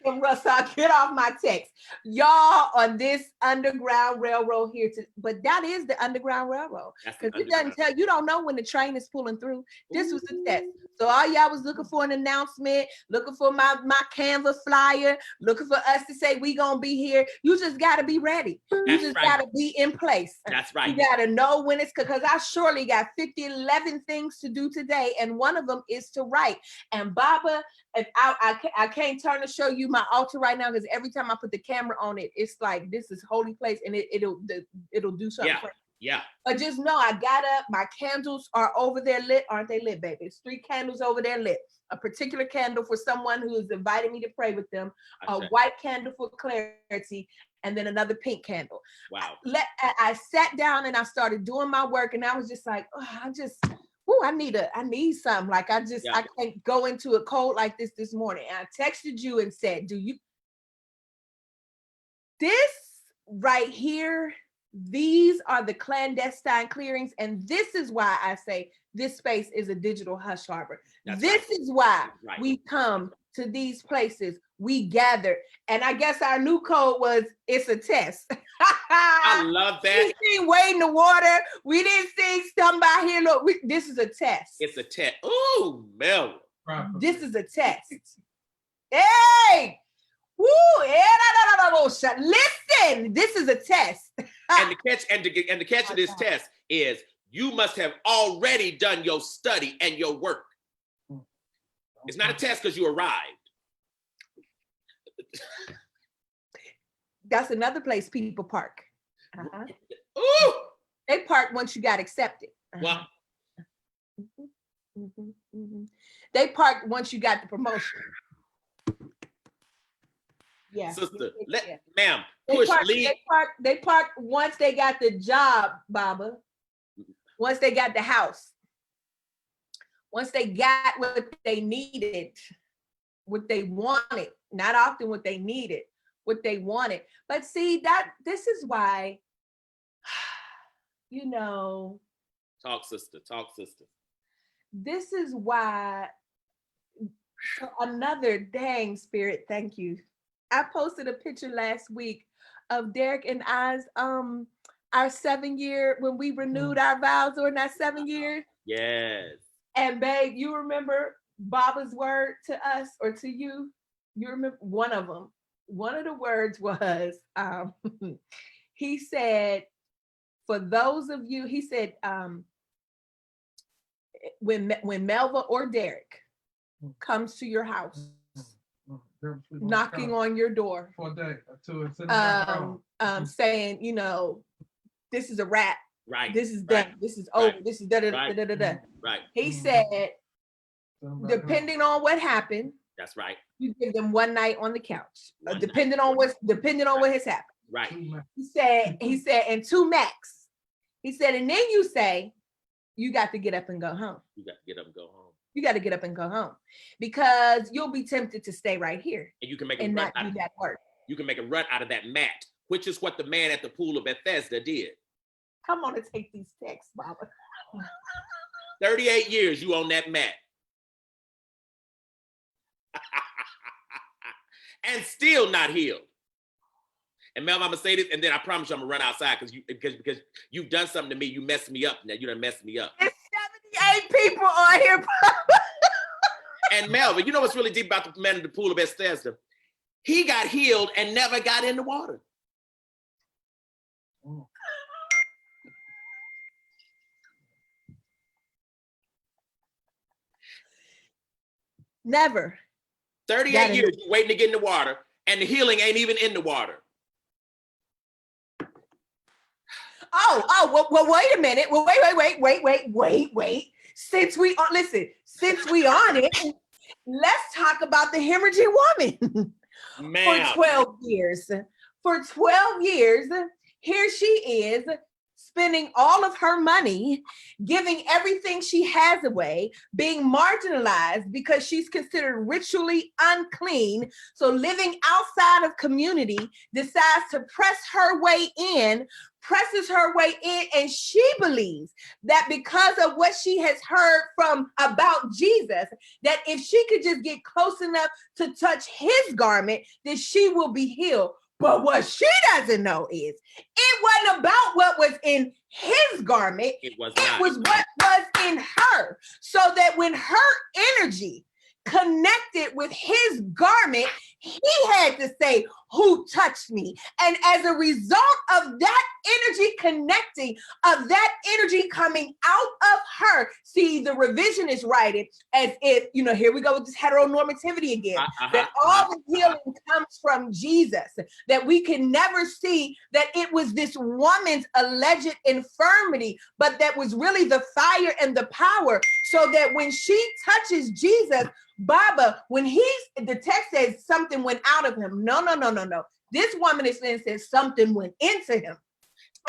Kim Russell, get off my text. Y'all on this Underground Railroad here, but that is the Underground Railroad. Because it doesn't tell you, don't know when the train is pulling through. This was the test. So all y'all was looking for an announcement, looking for my Canva flyer, looking for us to say we gonna be here. You just gotta be ready. You just gotta be in place. That's right. You gotta know when it's, because I surely got 11 things to do today, and one of them is to write. And Baba, if I can't turn to show you my altar right now, because every time I put the camera on it, it's like this is holy place, and it'll do something. Yeah. Yeah. But just know I got up, my candles are over there lit. Aren't they lit, baby? It's 3 candles over there lit. A particular candle for someone who has invited me to pray with them, a white candle for clarity, and then another pink candle. Wow. I sat down and I started doing my work, and I was just like, oh, I need something. Like I can't go into a cold like this morning. And I texted you and said, this right here, these are the clandestine clearings, and this is why I say this space is a digital hush harbor. This is why we come to these places, we gather, and I guess our new code was, it's a test. I love that. We didn't wade in the water. We didn't see somebody here. Look, this is a test. It's a test. Ooh, Melva. This is a test. Hey! Woo! Listen, this is a test. And the catch of this test is you must have already done your study and your work. It's not a test because you arrived. That's another place people park. Ooh! They park once you got accepted. Well, they park once you got the promotion. Yeah, sister, yeah. Ma'am, push lead. They park once they got the job, Baba. Once they got the house. Once they got what they needed, what they wanted. Not often what they needed, what they wanted. But see, this is why, Talk, sister. Talk, sister. This is why another dang spirit, thank you. I posted a picture last week of Derek and I's our 7-year, when we renewed our vows during that 7 years. Yes. And babe, you remember Baba's word to us or to you? You remember one of them. One of the words was, he said, for those of you, he said, when Melva or Derek comes to your house, knocking on your door, for a day or two, saying, this is a wrap. Right. This is done. This is over. This is da da da da da da. Right. He said, depending on what happened, that's right. You give them one night on the couch, depending on what has happened. Right. He said, and 2 max. He said, and then you say, you got to get up and go home. You got to get up and go home. You got to get up and go home, because you'll be tempted to stay right here. And you can make and not do that work. You can make a run out of that mat, which is what the man at the pool of Bethesda did. Come on and take these texts, Baba. 38 years you on that mat. And still not healed. And Mel, I'm gonna say this, and then I promise you I'm gonna run outside because you've done something to me. You messed me up. Now you done messed me up. There's 78 people on here. And Melvin, you know what's really deep about the man in the pool of Bethesda? He got healed and never got in the water. Never. 38 years waiting to get in the water, and the healing ain't even in the water. Well, wait a minute. Well, wait. Since we on it, let's talk about the hemorrhaging woman. Man. For 12 years. For 12 years, here she is, spending all of her money, giving everything she has away, being marginalized because she's considered ritually unclean. So living outside of community, decides to presses her way in, and she believes that because of what she has heard about Jesus, that if she could just get close enough to touch his garment, then she will be healed. But what she doesn't know is it wasn't about what was in his garment. It was what was in her. So that when her energy connected with his garment, he had to say, who touched me. And as a result of that energy connecting, of that energy coming out of her, see, the revisionist write it as if, you know, here we go with this heteronormativity again, that all the healing comes from Jesus, that we can never see that it was this woman's alleged infirmity, but that was really the fire and the power, so that when she touches Jesus, Baba, when the text says something went out of him. No. This woman is saying says something went into him.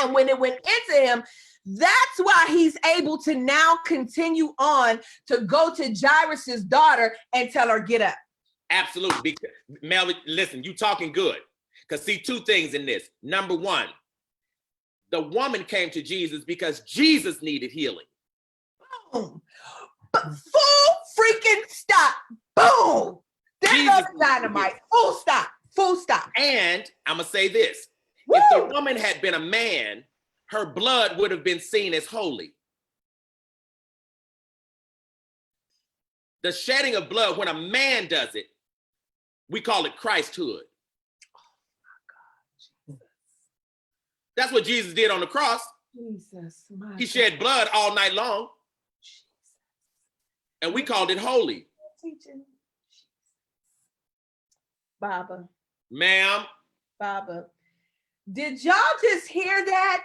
And when it went into him, that's why he's able to now continue on to go to Jairus's daughter and tell her, get up. Absolutely. Melva, listen, you talking good. Because see, two things in this. Number one, the woman came to Jesus because Jesus needed healing. Boom. Full freaking stop. Boom. There goes dynamite. Full stop. Full stop. And I'm going to say this. Woo! If the woman had been a man, her blood would have been seen as holy. The shedding of blood, when a man does it, we call it Christhood. Oh my God. That's what Jesus did on the cross. Jesus. He shed blood all night long. Jesus. And we called it holy. Teaching. Baba. Ma'am. Baba. Did y'all just hear that?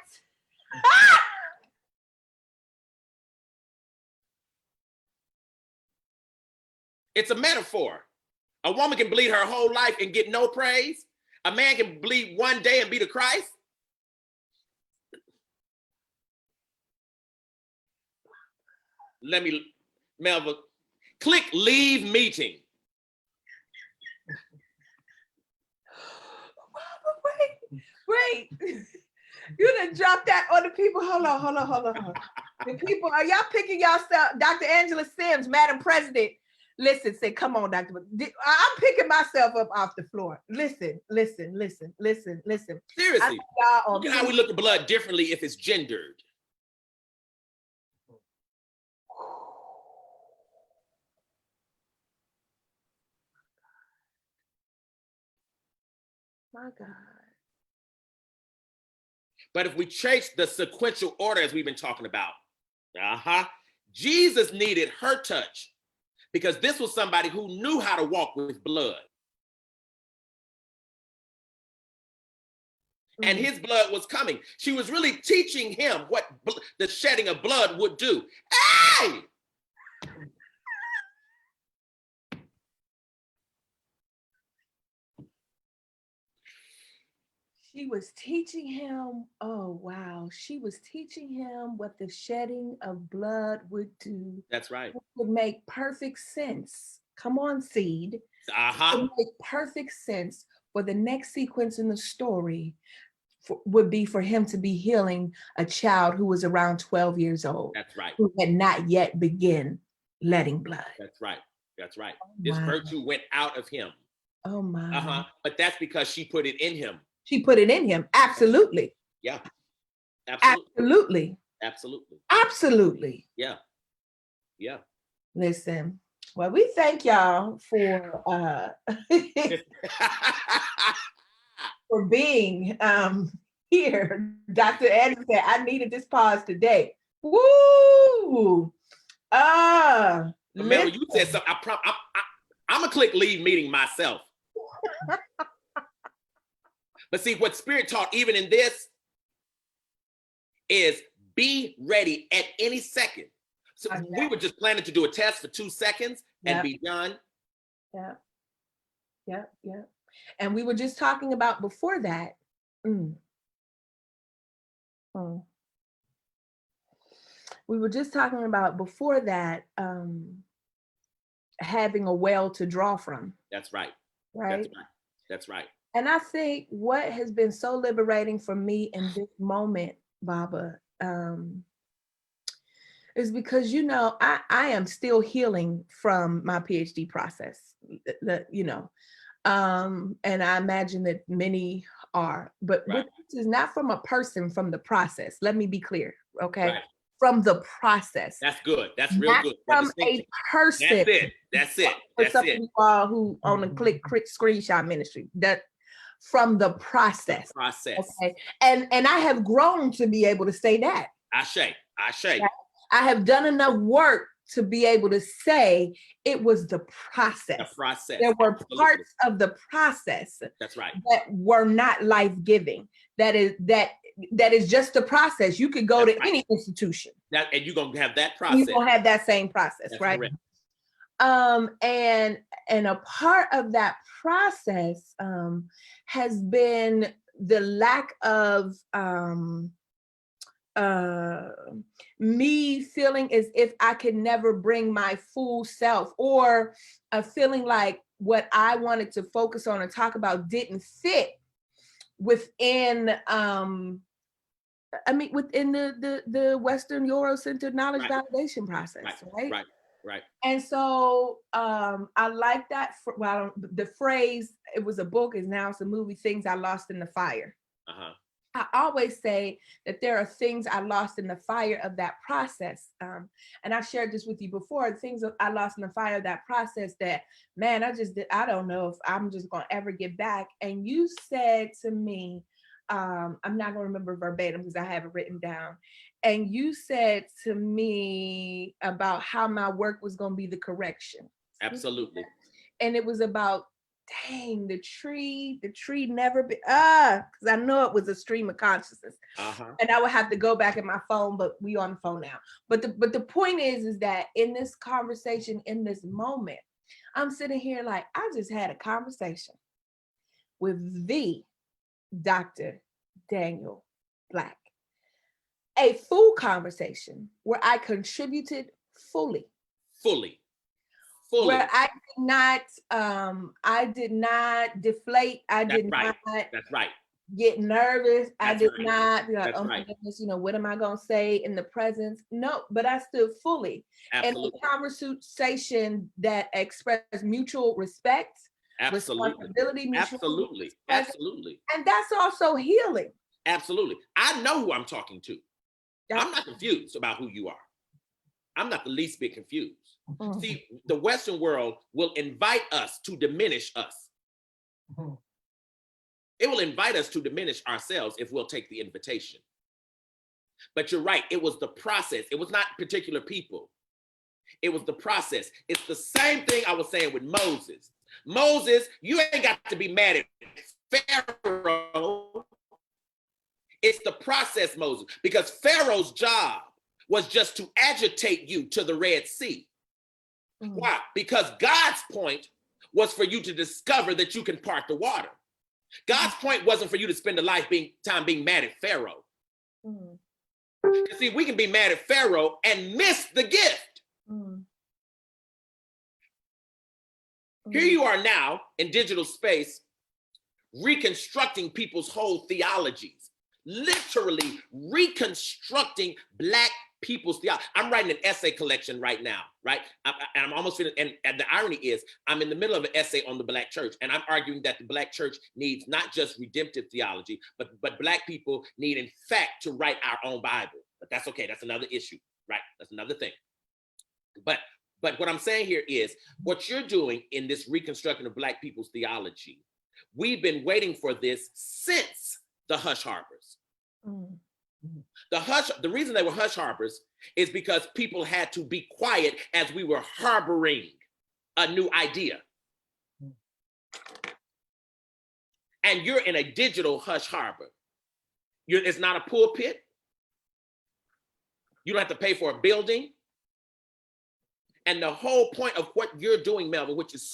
It's a metaphor. A woman can bleed her whole life and get no praise. A man can bleed one day and be the Christ. Let me, Melva, click leave meeting. Wait. You done dropped that on the people. Hold on. The people, are y'all picking yourself? Dr. Angela Sims, Madam President. Listen, say, come on, Dr. I'm picking myself up off the floor. Listen. Seriously. Y'all Look at how we look at blood differently if it's gendered. My God. But if we trace the sequential order as we've been talking about, Jesus needed her touch because this was somebody who knew how to walk with blood. And his blood was coming. She was really teaching him what the shedding of blood would do. Hey! She was teaching him, oh wow, she was teaching him what the shedding of blood would do. That's right. It would make perfect sense. Come on, seed. It would make perfect sense for the next sequence in the story would be for him to be healing a child who was around 12 years old. That's right. Who had not yet begun letting blood. That's right. Oh, this virtue went out of him. Oh my. But that's because she put it in him. She put it in him. Absolutely. Yeah. Absolutely. Yeah. Listen, well, we thank y'all for for being here. Dr. Andrews said, I needed this pause today. Woo! Remember, you said something. I'm gonna click leave meeting myself. But see, what Spirit taught even in this is be ready at any second. So we were just planning to do a test for 2 seconds and be done. Yeah. And we were just talking about before that. We were just talking about before that having a well to draw from. That's right. Right? That's right. And I think what has been so liberating for me in this moment, Baba, is because, you know, I am still healing from my PhD process, and I imagine that many are, but this is not from a person, from the process. Let me be clear, okay? Right. From the process. That's good. That's real good. From a person. That's it. For some people who own a click screenshot ministry, that from the process. Process. Okay. And I have grown to be able to say that. Ashe. I have done enough work to be able to say it was the process. The process. There were Absolutely. parts of the process That's right. that were not life-giving. That is just the process. You could go That's to right. any institution. And you're gonna have that process. You're gonna have that same process, That's right? correct. And a part of that process has been the lack of me feeling as if I could never bring my full self, or a feeling like what I wanted to focus on and talk about didn't fit within within the Western Eurocentered knowledge validation process, right? Right. And so I like that. The phrase, it was a book, is now it's a movie, Things I Lost in the Fire. I always say that there are things I lost in the fire of that process. And I shared this with you before, things I lost in the fire of that process that, man, I don't know if I'm just gonna ever get back. And you said to me, I'm not gonna remember verbatim because I have it written down. And you said to me about how my work was gonna be the correction. Absolutely. And it was about, dang, the tree never be, because I know it was a stream of consciousness. And I would have to go back in my phone, but we on the phone now. But the point is that in this conversation, in this moment, I'm sitting here like, I just had a conversation with the Dr. Daniel Black. A full conversation where I contributed fully. Where I did not deflate. I did not get nervous. I did not be like, oh my goodness, what am I going to say in the presence? No, but I stood fully. Absolutely. In a conversation that expressed mutual respect, responsibility, Absolutely. And that's also healing. Absolutely. I know who I'm talking to. I'm not confused about who you are. I'm not the least bit confused. See, the Western world will invite us to diminish us. It will invite us to diminish ourselves if we'll take the invitation. But you're right, it was the process. It was not particular people. It was the process. It's the same thing I was saying with Moses. Moses, you ain't got to be mad at Pharaoh. It's the process, Moses, because Pharaoh's job was just to agitate you to the Red Sea. Why? Because God's point was for you to discover that you can part the water. God's point wasn't for you to spend a lifetime being mad at Pharaoh. You see, we can be mad at Pharaoh and miss the gift. Here you are now in digital space, reconstructing people's whole theologies, literally reconstructing Black people's theology. I'm writing an essay collection right now, right? And I'm almost finished. And the irony is, I'm in the middle of an essay on the Black church, and I'm arguing that the Black church needs not just redemptive theology, but Black people need, in fact, to write our own Bible. But that's okay. That's another issue, right? That's another thing. But what I'm saying here is, what you're doing in this reconstruction of Black people's theology, we've been waiting for this since the hush harbors. The reason they were hush harbors is because people had to be quiet as we were harboring a new idea. And you're in a digital hush harbor. It's not a pulpit. You don't have to pay for a building. And the whole point of what you're doing, Melva, which is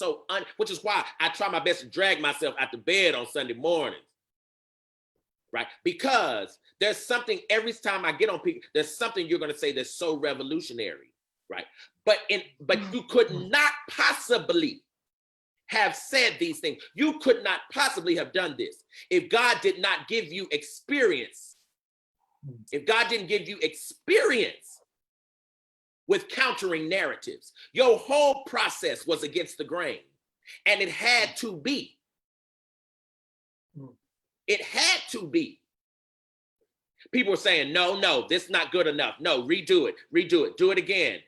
why I try my best to drag myself out of bed on Sunday mornings, right? Because there's something every time I get on people, there's something you're going to say that's so revolutionary, right? But you could not possibly have said these things. You could not possibly have done this if God did not give you experience. If God didn't give you experience with countering narratives, your whole process was against the grain, and it had to be. It had to be. People were saying, no, this is not good enough. No, redo it, do it again.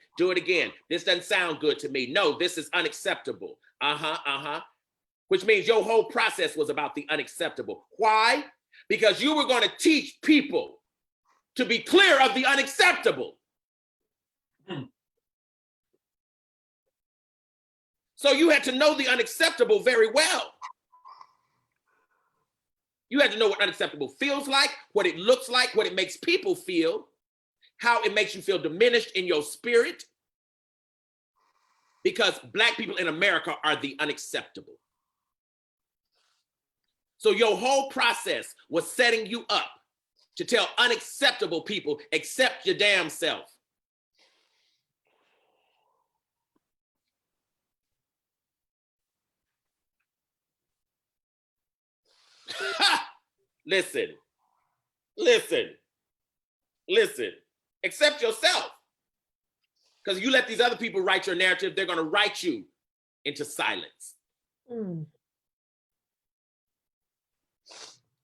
This doesn't sound good to me. No, this is unacceptable. which means your whole process was about the unacceptable. Why? Because you were going to teach people to be clear of the unacceptable. So you had to know the unacceptable very well. You had to know what unacceptable feels like, what it looks like, what it makes people feel, how it makes you feel diminished in your spirit. Because Black people in America are the unacceptable. So your whole process was setting you up to tell unacceptable people, accept your damn self. Listen, accept yourself. Because you let these other people write your narrative, they're going to write you into silence.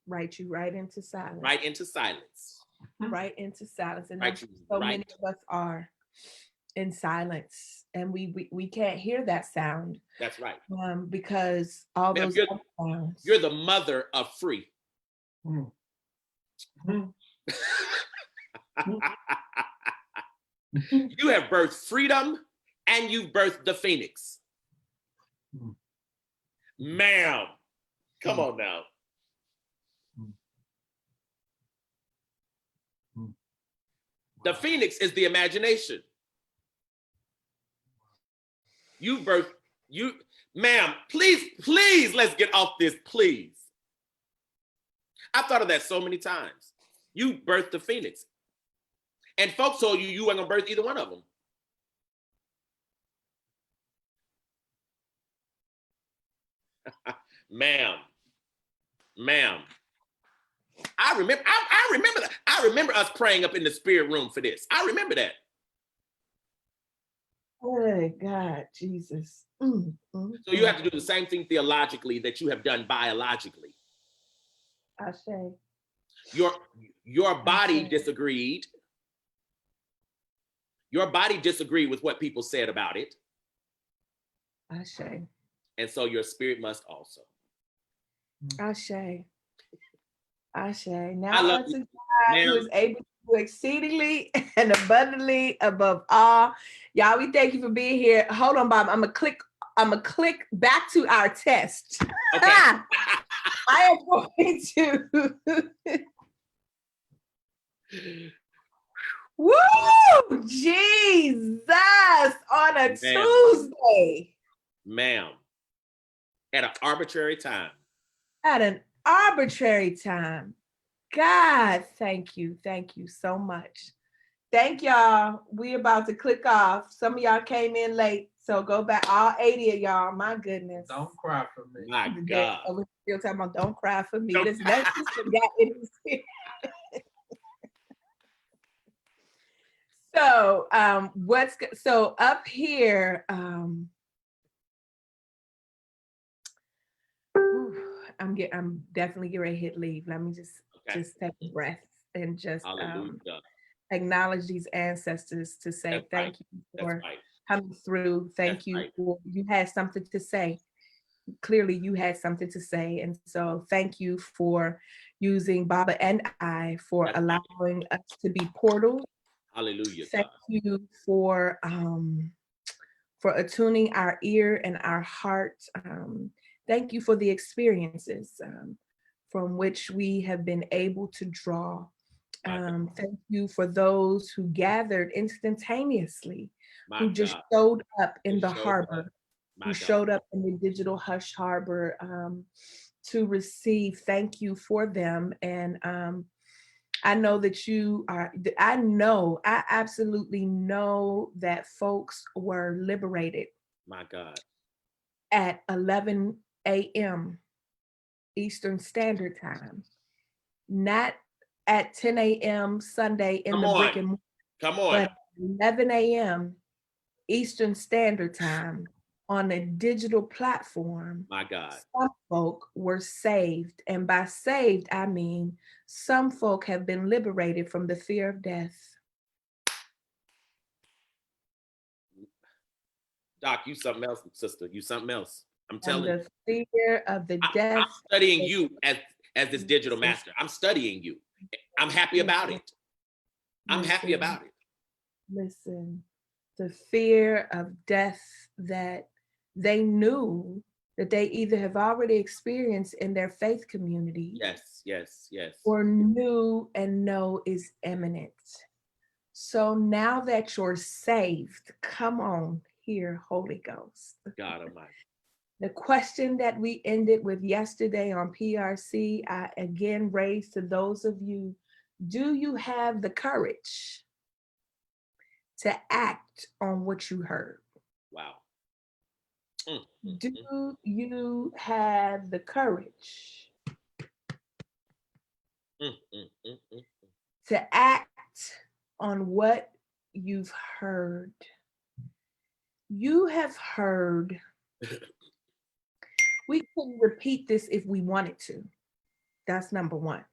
Write you right into silence. Right into silence. Right into silence. And Right, so many of us are in silence, and we can't hear that sound. That's right. Because all those sounds. You're the mother of free. You have birthed freedom and you've birthed the phoenix. Ma'am, come on now. The phoenix is the imagination. You birthed, ma'am, please, let's get off this, please. I've thought of that so many times. You birthed the phoenix. And folks told you weren't gonna birth either one of them. Ma'am. I remember that. I remember us praying up in the spirit room for this. I remember that. Oh God, Jesus. So you have to do the same thing theologically that you have done biologically. I say. Your body disagreed. Your body disagreed with what people said about it. I say. And so your spirit must also. I say. Now unto God who is able to do exceedingly and abundantly above all. Y'all, we thank you for being here. Hold on, Bob. I'm gonna click back to our test. Okay. I am going to Woo! Jesus on a Tuesday. Ma'am. At an arbitrary time. At an arbitrary time. God, thank you. Thank you so much. Thank y'all. We about to click off. Some of y'all came in late, so go back. All 80 of y'all. My goodness. Don't cry for me. My God. We're still talking about don't cry for me. Don't Listen, that's just got in his spirit. So so up here, I'm definitely getting ready to hit leave. Let me just take a breath and just acknowledge these ancestors to say thank you for coming through. Thank you for you had something to say. Clearly you had something to say. And so thank you for using Baba and I for allowing us to be portals. Hallelujah. Thank you for attuning our ear and our heart. Thank you for the experiences from which we have been able to draw. Thank you for those who gathered instantaneously, who just showed up in the harbor, who showed up in the digital hush harbor to receive. Thank you for them. And I know that I absolutely know that folks were liberated. My God. At 11 a.m. Eastern Standard Time, not at 10 a.m. Sunday in the brick and mortar. Come on. But 11 a.m. Eastern Standard Time on a digital platform. My God. Some folk were saved. And by saved, I mean some folk have been liberated from the fear of death. Doc, you something else, sister. You something else. I'm telling you. The fear of the I'm death. studying you as this digital master. I'm studying you. I'm happy about it. I'm happy about it. Listen, the fear of death that they knew that they either have already experienced in their faith community. Yes, yes, yes. Or knew and know is imminent. So now that you're saved, come on here, Holy Ghost. God Almighty. The question that we ended with yesterday on PRC, I again raise to those of you, do you have the courage to act on what you heard? Wow. Do you have the courage to act on what you've heard? You have heard. We can repeat this if we wanted to. That's number one.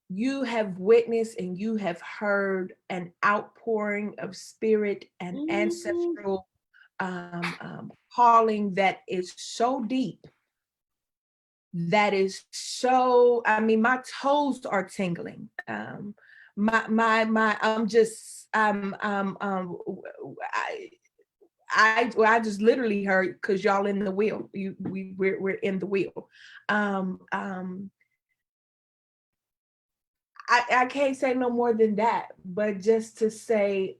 You have witnessed and you have heard an outpouring of spirit and ancestral calling that is so deep, that is so, I mean, my toes are tingling. I'm just, I just literally heard, because y'all in the wheel. We're in the wheel. I can't say no more than that, but just to say,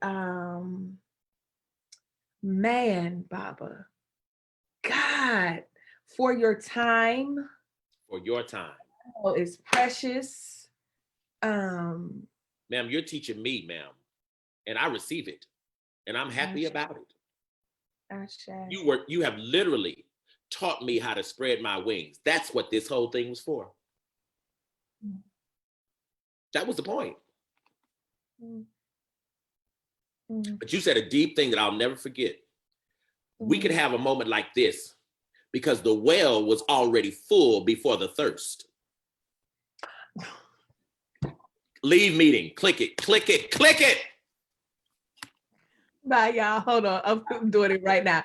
man, Baba, God, for your time. For your time. Oh, it's precious. Ma'am, you're teaching me, ma'am, and I receive it, and I'm happy about it. You have literally taught me how to spread my wings. That's what this whole thing was for. That was the point. But you said a deep thing that I'll never forget. We could have a moment like this because the well was already full before the thirst. Leave meeting. Click it, click it, click it. Bye, y'all. Hold on. I'm doing it right now.